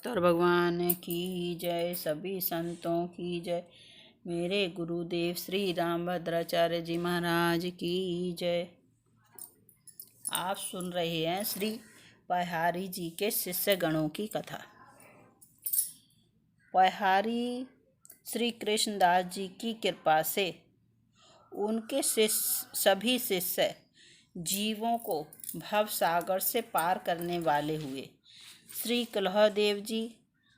तर भगवान की जय, सभी संतों की जय, मेरे गुरुदेव श्री रामभद्राचार्य जी महाराज की जय। आप सुन रहे हैं श्री पहारी जी के शिष्य गणों की कथा। पहारी श्री कृष्णदास जी की कृपा से उनके सभी शिष्य जीवों को भव सागर से पार करने वाले हुए। श्री कलहदेव जी,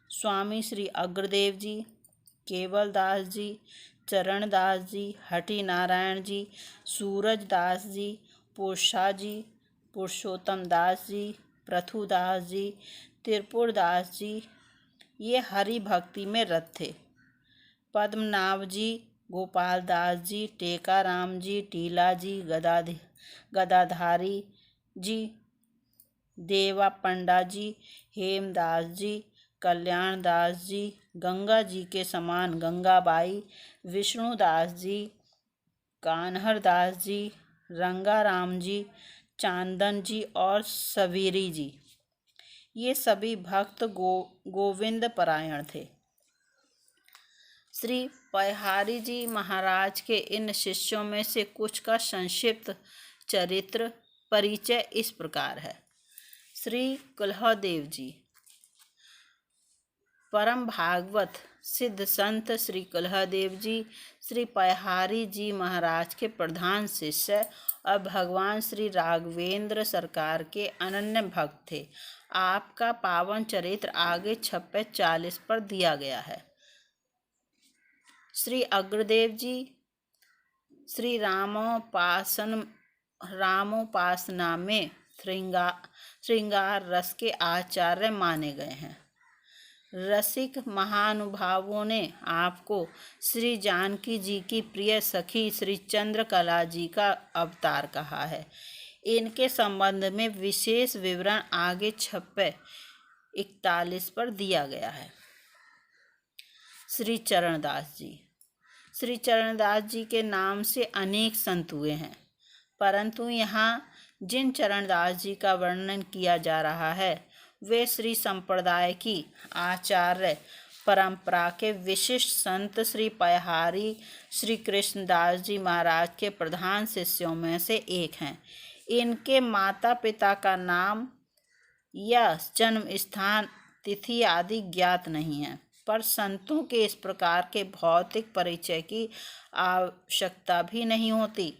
स्वामी श्री अग्रदेव जी, केवलदास जी, चरणदास जी, हठी नारायण जी, सूरजदास जी, पुरुषा जी, पुरुषोत्तम दास जी, पृथुदास जी, त्रिपुरदास जी, ये हरि भक्ति में रत थे। पद्मनाभ जी, गोपाल दास जी, टेकाराम जी, टीला जी, गदाधारी जी, देवा पंडा जी, हेमदास जी, कल्याण दास जी, गंगा जी के समान गंगाबाई, विष्णुदास जी, कान्हर दास जी, रंगाराम जी, चांदन जी और सवीरी जी, ये सभी भक्त गोविंद परायण थे। श्री पहारी जी महाराज के इन शिष्यों में से कुछ का संक्षिप्त चरित्र परिचय इस प्रकार है। श्री कलहदेव जी परम भागवत सिद्ध संत श्री कलहदेव जी श्री पहारी जी महाराज के प्रधान शिष्य और भगवान श्री राघवेंद्र सरकार के अनन्य भक्त थे। आपका पावन चरित्र आगे छप्पे 40 पर दिया गया है। श्री अग्रदेव जी श्री रामोपासना में श्रृंगार रस के आचार्य माने गए हैं। रसिक महानुभावों ने आपको श्री जानकी जी की प्रिय सखी श्री चंद्रकला जी का अवतार कहा है। इनके संबंध में विशेष विवरण आगे छप्पे 41 पर दिया गया है। श्री चरणदास जी, श्री चरणदास जी के नाम से अनेक संत हुए हैं, परंतु यहाँ जिन चरणदास जी का वर्णन किया जा रहा है वे श्री संप्रदाय की आचार्य परंपरा के विशिष्ट संत श्री पहारी श्री कृष्णदास जी महाराज के प्रधान शिष्यों में से एक हैं। इनके माता पिता का नाम या जन्म स्थान, तिथि आदि ज्ञात नहीं है, पर संतों के इस प्रकार के भौतिक परिचय की आवश्यकता भी नहीं होती,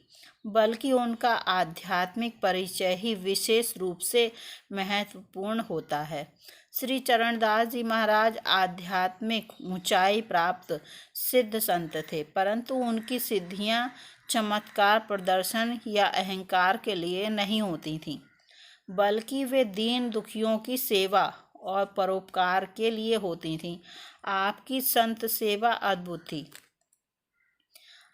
बल्कि उनका आध्यात्मिक परिचय ही विशेष रूप से महत्वपूर्ण होता है। श्री चरणदास जी महाराज आध्यात्मिक ऊंचाई प्राप्त सिद्ध संत थे, परंतु उनकी सिद्धियां चमत्कार प्रदर्शन या अहंकार के लिए नहीं होती थीं, बल्कि वे दीन दुखियों की सेवा और परोपकार के लिए होती थीं। आपकी संत सेवा अद्भुत थी।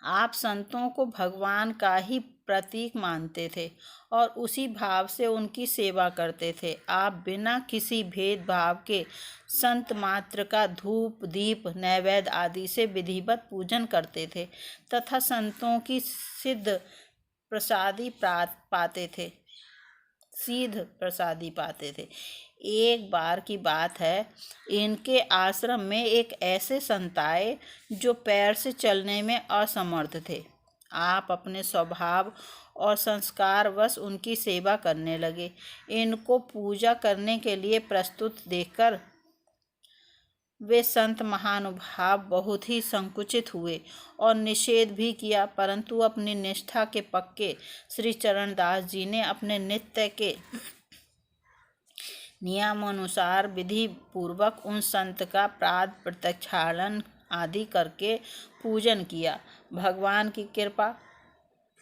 आप संतों को भगवान का ही प्रतीक मानते थे और उसी भाव से उनकी सेवा करते थे। आप बिना किसी भेदभाव के संत मात्र का धूप दीप नैवेद्य आदि से विधिवत पूजन करते थे तथा संतों की सिद्ध प्रसादी पाते थे। एक बार की बात है, इनके आश्रम में एक ऐसे संत आए जो पैर से चलने में असमर्थ थे। आप अपने स्वभाव और संस्कारवश उनकी सेवा करने लगे। इनको पूजा करने के लिए प्रस्तुत देखकर वे संत महानुभाव बहुत ही संकुचित हुए और निषेध भी किया, परंतु अपनी निष्ठा के पक्के श्री चरणदास जी ने अपने नित्य के नियमानुसार विधि पूर्वक उन संत का पाद प्रक्षालन आदि करके पूजन किया। भगवान की कृपा,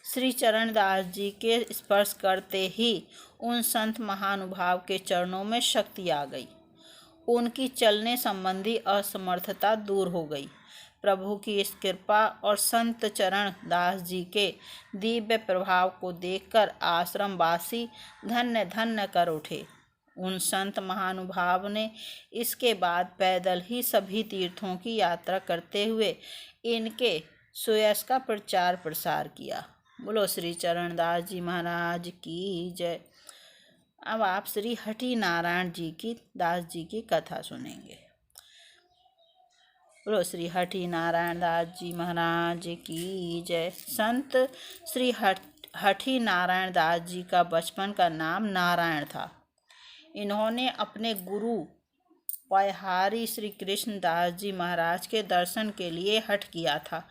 श्री चरणदास जी के स्पर्श करते ही उन संत महानुभाव के चरणों में शक्ति आ गई। उनकी चलने संबंधी असमर्थता दूर हो गई। प्रभु की इस कृपा और संत चरण दास जी के दिव्य प्रभाव को देखकर आश्रमवासी धन्य धन्य कर उठे। उन संत महानुभाव ने इसके बाद पैदल ही सभी तीर्थों की यात्रा करते हुए इनके सुयश का प्रचार प्रसार किया। बोलो श्री चरणदास जी महाराज की जय। अब आप श्री हठी नारायण जी की दास जी की कथा सुनेंगे। बोलो श्री हठी नारायण दास जी महाराज की जय। संत श्री हठी नारायण दास जी का बचपन का नाम नारायण था। इन्होंने अपने गुरु पयहारी श्री कृष्ण दास जी महाराज के दर्शन के लिए हठ किया था।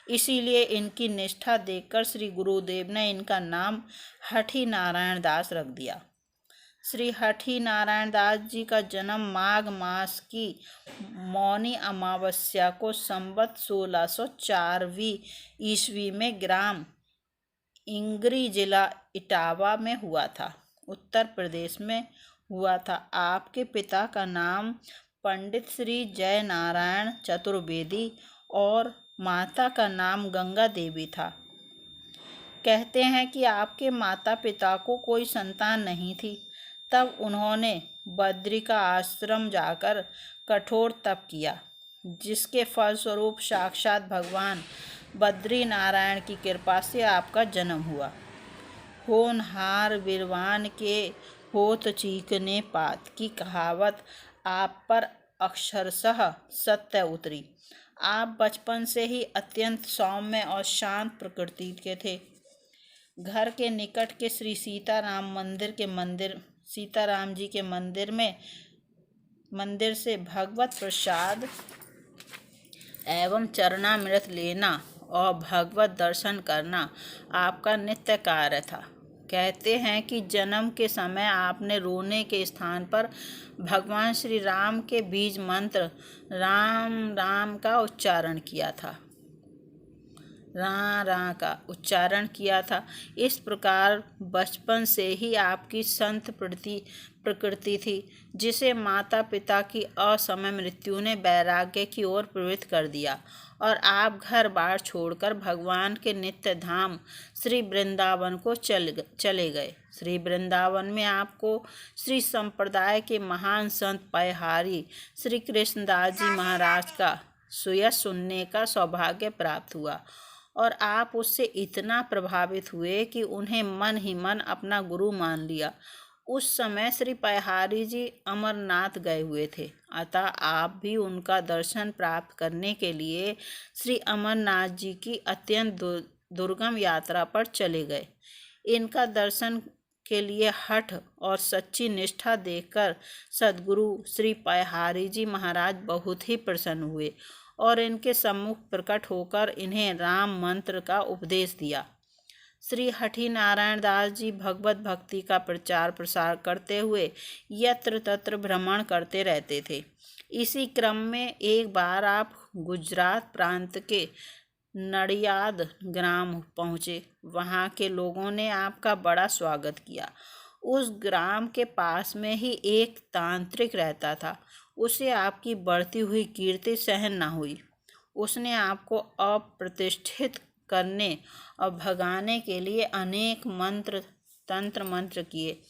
इसीलिए इनकी निष्ठा देखकर श्री गुरुदेव ने इनका नाम हठी नारायण दास रख दिया। श्री हठी नारायण दास जी का जन्म माघ मास की मौनी अमावस्या को संवत 1604वीं ईस्वी में ग्राम इंगरी जिला इटावा में हुआ था, उत्तर प्रदेश में हुआ था। आपके पिता का नाम पंडित श्री जय नारायण चतुर्वेदी और माता का नाम गंगा देवी था। कहते हैं कि आपके माता पिता को कोई संतान नहीं थी। तब उन्होंने बद्री का आश्रम जाकर कठोर तप किया, जिसके फलस्वरूप साक्षात भगवान बद्री नारायण की कृपा से आपका जन्म हुआ। होनहार विद्वान के होत चीकने पात की कहावत आप पर अक्षरशः सत्य उतरी। आप बचपन से ही अत्यंत सौम्य और शांत प्रकृति के थे। घर के निकट के श्री सीताराम जी के मंदिर से भगवत प्रसाद एवं चरणामृत लेना और भगवत दर्शन करना आपका नित्य कार्य था। कहते हैं कि जन्म के समय आपने रोने के स्थान पर भगवान श्री राम के बीज मंत्र राम राम का उच्चारण किया था। इस प्रकार बचपन से ही आपकी संत प्रकृति थी, जिसे माता पिता की असमय मृत्यु ने वैराग्य की ओर प्रवृत्त कर दिया और आप घर बार छोड़कर भगवान के नित्य धाम श्री वृंदावन को चले गए। श्री वृंदावन में आपको श्री संप्रदाय के महान संत पयहारी श्री कृष्णदास जी महाराज का सुयश सुनने का सौभाग्य प्राप्त हुआ और आप उससे इतना प्रभावित हुए कि उन्हें मन ही मन अपना गुरु मान लिया। उस समय श्री पयहारी जी अमरनाथ गए हुए थे, अतः आप भी उनका दर्शन प्राप्त करने के लिए श्री अमरनाथ जी की अत्यंत दुर्गम यात्रा पर चले गए। इनका दर्शन के लिए हठ और सच्ची निष्ठा देखकर सद्गुरु श्री पयहारी जी महाराज बहुत ही प्रसन्न हुए और इनके सम्मुख प्रकट होकर इन्हें राम मंत्र का उपदेश दिया। श्री हठी नारायण दास जी भगवत भक्ति का प्रचार प्रसार करते हुए यत्र तत्र भ्रमण करते रहते थे। इसी क्रम में एक बार आप गुजरात प्रांत के नडियाद ग्राम पहुँचे। वहाँ के लोगों ने आपका बड़ा स्वागत किया। उस ग्राम के पास में ही एक तांत्रिक रहता था। उसे आपकी बढ़ती हुई कीर्ति सहन न हुई। उसने आपको अप्रतिष्ठित करने और भगाने के लिए अनेक तंत्र मंत्र किए,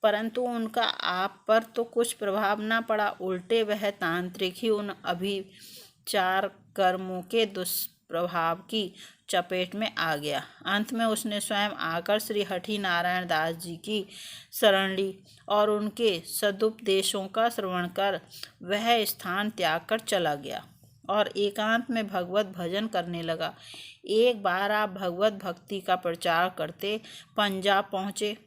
परंतु उनका आप पर तो कुछ प्रभाव न पड़ा। उल्टे वह तांत्रिक ही उन अभिचार कर्मों के दुष्प्रभाव की चपेट में आ गया। अंत में उसने स्वयं आकर श्री हठी नारायण दास जी की शरण ली और उनके सदुपदेशों का श्रवण कर वह स्थान त्याग कर चला गया और एकांत में भगवत भजन करने लगा। एक बार आप भगवत भक्ति का प्रचार करते पंजाब पहुँचे।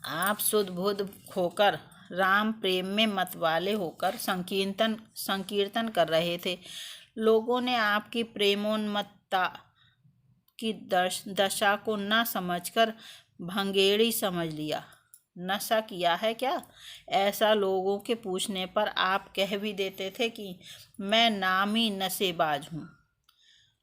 आप शुद्ध बुद्ध होकर राम प्रेम में मतवाले होकर संकीर्तन कर रहे थे। लोगों ने आपकी प्रेमोन्मत्तता की दशा को न समझकर भंगेड़ी समझ लिया। नशा किया है क्या? ऐसा लोगों के पूछने पर आप कह भी देते थे कि मैं नामी नशेबाज हूँ।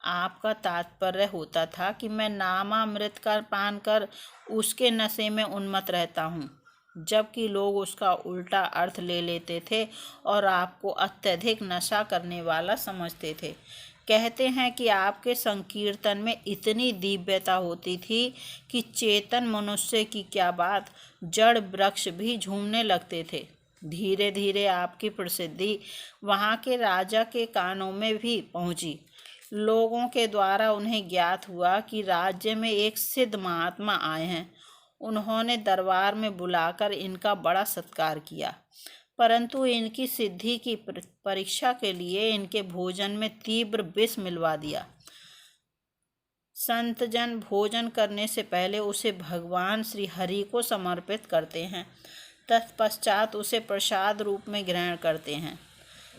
आपका तात्पर्य होता था कि मैं नामामृत का पान कर उसके नशे में उन्मत्त रहता हूँ, जबकि लोग उसका उल्टा अर्थ ले लेते थे और आपको अत्यधिक नशा करने वाला समझते थे। कहते हैं कि आपके संकीर्तन में इतनी दिव्यता होती थी कि चेतन मनुष्य की क्या बात, जड़ वृक्ष भी झूमने लगते थे। धीरे धीरे आपकी प्रसिद्धि वहाँ के राजा के कानों में भी पहुँची। लोगों के द्वारा उन्हें ज्ञात हुआ कि राज्य में एक सिद्ध महात्मा आए हैं। उन्होंने दरबार में बुलाकर इनका बड़ा सत्कार किया, परंतु इनकी सिद्धि की परीक्षा के लिए इनके भोजन में तीव्र विष मिलवा दिया। संतजन भोजन करने से पहले उसे भगवान श्री हरि को समर्पित करते हैं, तत्पश्चात उसे प्रसाद रूप में ग्रहण करते हैं।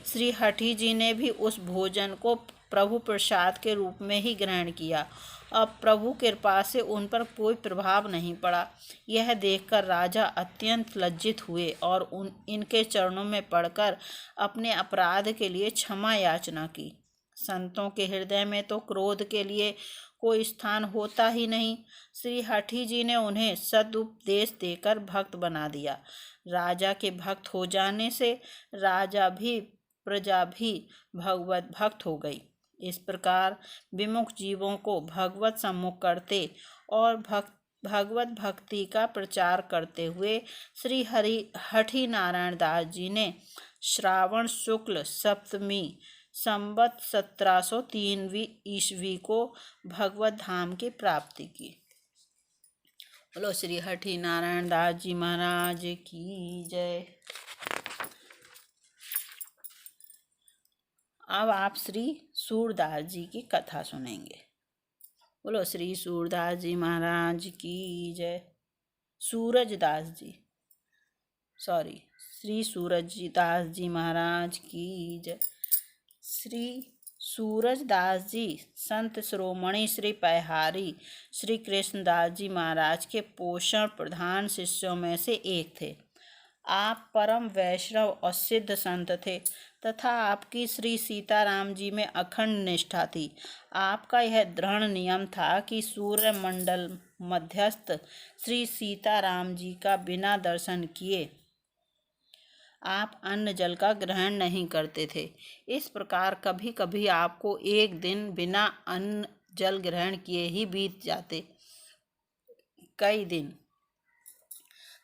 श्री हठी जी ने भी उस भोजन को प्रभु प्रसाद के रूप में ही ग्रहण किया। अब प्रभु कृपा से उन पर कोई प्रभाव नहीं पड़ा। यह देखकर राजा अत्यंत लज्जित हुए और इनके चरणों में पड़कर अपने अपराध के लिए क्षमा याचना की। संतों के हृदय में तो क्रोध के लिए कोई स्थान होता ही नहीं। श्री हठी जी ने उन्हें सदुपदेश देकर भक्त बना दिया। राजा के भक्त हो जाने से राजा भी प्रजा भी भगवत भक्त हो गई। इस प्रकार विमुख जीवों को भगवत सम्मुख करते और भगवत भक्ति का प्रचार करते हुए श्री हठी नारायण दास जी ने श्रावण शुक्ल सप्तमी संवत 1703 ईस्वी को भगवत धाम की प्राप्ति की। बोलो श्री हठी नारायण दास जी महाराज की जय। अब आप श्री सूरदास जी की कथा सुनेंगे। बोलो श्री सूरदास जी महाराज की जय। श्री सूरजदास जी महाराज की जय। श्री सूरजदास जी संत शिरोमणि श्री पयहारी श्री कृष्णदास जी महाराज के पोषण प्रधान शिष्यों में से एक थे। आप परम वैष्णव और सिद्ध संत थे तथा आपकी श्री सीताराम जी में अखंड निष्ठा थी। आपका यह दृढ़ नियम था कि सूर्य मंडल मध्यस्थ श्री सीताराम जी का बिना दर्शन किए आप अन्न जल का ग्रहण नहीं करते थे। इस प्रकार कभी कभी आपको एक दिन बिना अन्न जल ग्रहण किए ही बीत जाते।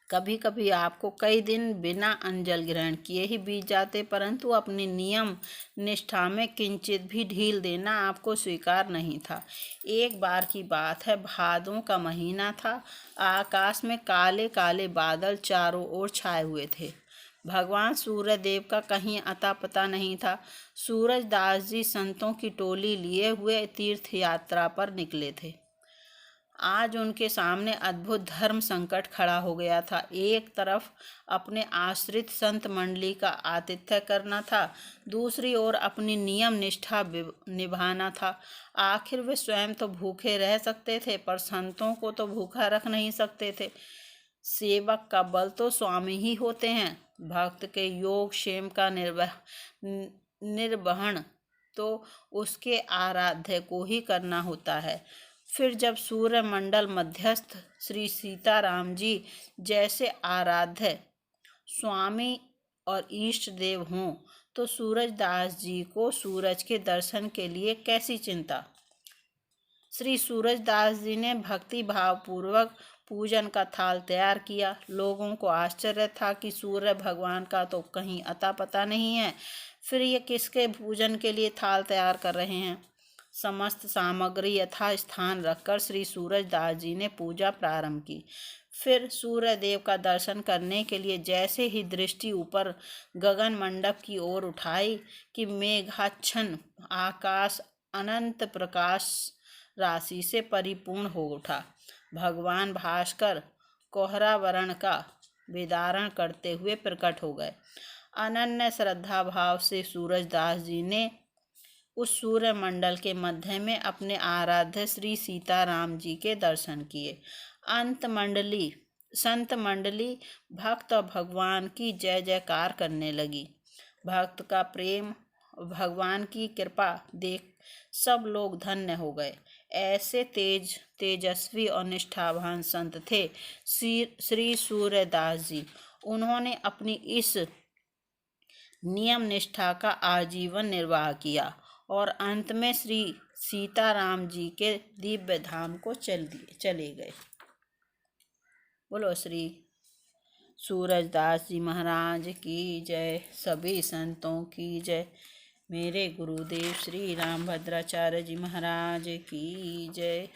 कभी कभी आपको कई दिन बिना अन्न जल ग्रहण किए ही बीत जाते, परंतु अपनी नियम निष्ठा में किंचित भी ढील देना आपको स्वीकार नहीं था। एक बार की बात है, भादों का महीना था। आकाश में काले काले बादल चारों ओर छाए हुए थे। भगवान सूर्यदेव का कहीं अता पता नहीं था। सूरजदास जी संतों की टोली लिए हुए तीर्थ यात्रा पर निकले थे। आज उनके सामने अद्भुत धर्म संकट खड़ा हो गया था। एक तरफ अपने आश्रित संत मंडली का आतिथ्य करना था, दूसरी ओर अपनी नियम निष्ठा निभाना था। आखिर वे स्वयं तो भूखे रह सकते थे, पर संतों को तो भूखा रख नहीं सकते थे। सेवक का बल तो स्वामी ही होते हैं। भक्त के योग क्षेम का निर्वहन तो उसके आराध्य को ही करना होता है। फिर जब सूर्य मंडल मध्यस्थ श्री सीताराम जी जैसे आराध्य स्वामी और इष्ट देव हों, तो सूरजदास जी को सूरज के दर्शन के लिए कैसी चिंता। श्री सूरजदास जी ने भक्ति भाव पूर्वक पूजन का थाल तैयार किया। लोगों को आश्चर्य था कि सूर्य भगवान का तो कहीं अता पता नहीं है, फिर ये किसके पूजन के लिए थाल तैयार कर रहे हैं। समस्त सामग्री यथा स्थान रखकर श्री सूरजदास जी ने पूजा प्रारंभ की। फिर सूर्य देव का दर्शन करने के लिए जैसे ही दृष्टि ऊपर गगन मंडप की ओर उठाई कि मेघाच्छन्न आकाश अनंत प्रकाश राशि से परिपूर्ण हो उठा। भगवान भास्कर कोहरा वर्ण का विदारण करते हुए प्रकट हो गए। अनन्य श्रद्धा भाव से सूरजदास जी ने उस सूर्य मंडल के मध्य में अपने आराध्य श्री सीताराम जी के दर्शन किए। संत मंडली भक्त और भगवान की जय जयकार करने लगी। भक्त का प्रेम, भगवान की कृपा देख सब लोग धन्य हो गए। ऐसे तेजस्वी और निष्ठावान संत थे श्री सूर्यदास जी। उन्होंने अपनी इस नियम निष्ठा का आजीवन निर्वाह किया और अंत में श्री सीताराम जी के दिव्य धाम को चले गए। बोलो श्री सूरजदास जी महाराज की जय। सभी संतों की जय। मेरे गुरुदेव श्री रामभद्राचार्य जी महाराज की जय।